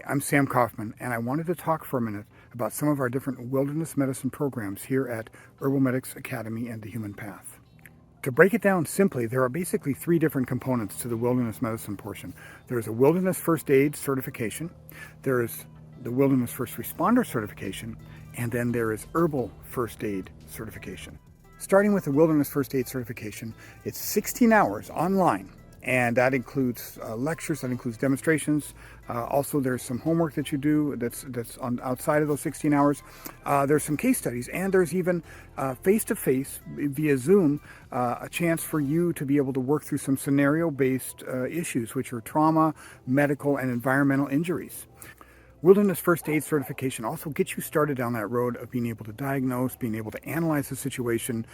I'm Sam Kaufman, and I wanted to talk for a minute about some of our different wilderness medicine programs here at Herbal Medics Academy and the Human Path. To break it down simply, there are basically three different components to the wilderness medicine portion. There's a wilderness first aid certification, there is the wilderness first responder certification, and then there is herbal first aid certification. Starting with the wilderness first aid certification, it's 16 hours online. And that includes lectures, that includes demonstrations. Also, there's some homework that you do that's on outside of those 16 hours. There's some case studies, and there's even face-to-face via Zoom, a chance for you to be able to work through some scenario-based issues, which are trauma, medical, and environmental injuries. Wilderness First Aid certification also gets you started down that road of being able to diagnose, being able to analyze the situation,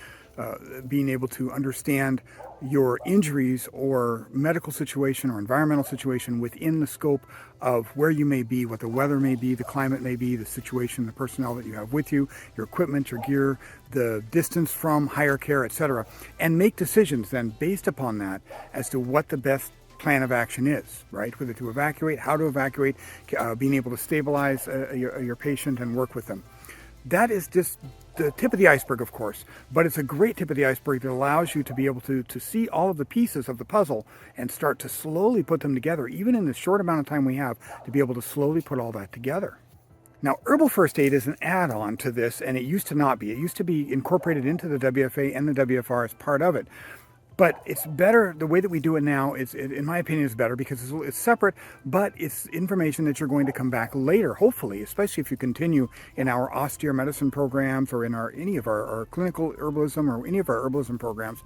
being able to understand your injuries or medical situation or environmental situation within the scope of where you may be, what the weather may be, the climate may be, the situation, the personnel that you have with you, your equipment, your gear, the distance from higher care, etc., and make decisions then based upon that as to what the best plan of action is, right? Whether to evacuate, how to evacuate, being able to stabilize your patient and work with them. That is just the tip of the iceberg, of course, but it's a great tip of the iceberg that allows you to be able to see all of the pieces of the puzzle and start to slowly put them together, even in the short amount of time we have, to be able to slowly put all that together. Now, herbal first aid is an add-on to this, and it used to not be. It used to be incorporated into the WFA and the WFR as part of it. But it's better, the way that we do it now, in my opinion, is better because it's separate, but it's information that you're going to come back later, hopefully, especially if you continue in our austere medicine programs or in any of our clinical herbalism or any of our herbalism programs,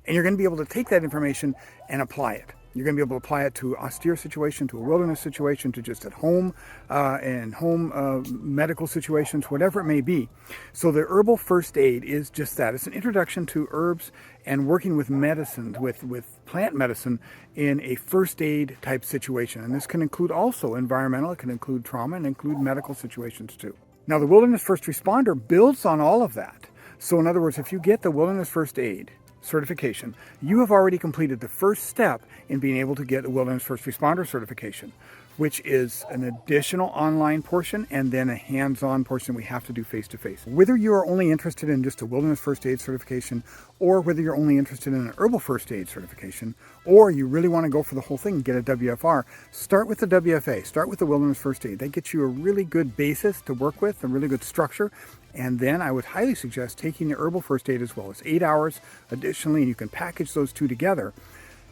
and you're going to be able to take that information and apply it. You're going to be able to apply it to austere situation, to a wilderness situation, to just at home and home medical situations, whatever it may be. So the herbal first aid is just that. It's an introduction to herbs and working with medicine, with plant medicine in a first aid type situation. And this can include also environmental, it can include trauma, and include medical situations too. Now the wilderness first responder builds on all of that. So in other words, if you get the wilderness first aid certification, you have already completed the first step in being able to get a wilderness first responder certification, which is an additional online portion and then a hands-on portion we have to do face-to-face. Whether you are only interested in just a wilderness first aid certification, or whether you're only interested in an herbal first aid certification, or you really want to go for the whole thing and get a WFR, start with the WFA, start with the wilderness first aid. That gets you a really good basis to work with, a really good structure. And then I would highly suggest taking the herbal first aid as well. It's 8 hours additionally, and you can package those two together.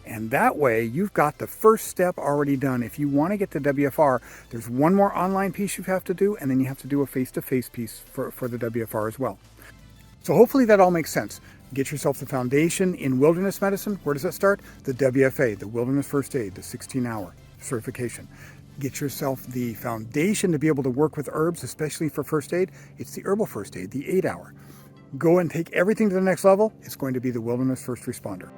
And that way, you've got the first step already done. If you want to get the WFR, there's one more online piece you have to do, and then you have to do a face-to-face piece for the WFR as well. So hopefully that all makes sense. Get yourself the foundation in wilderness medicine. Where does that start? The WFA, the Wilderness First Aid, the 16-hour certification. Get yourself the foundation to be able to work with herbs, especially for first aid. It's the herbal first aid, the 8-hour. Go and take everything to the next level. It's going to be the wilderness first responder.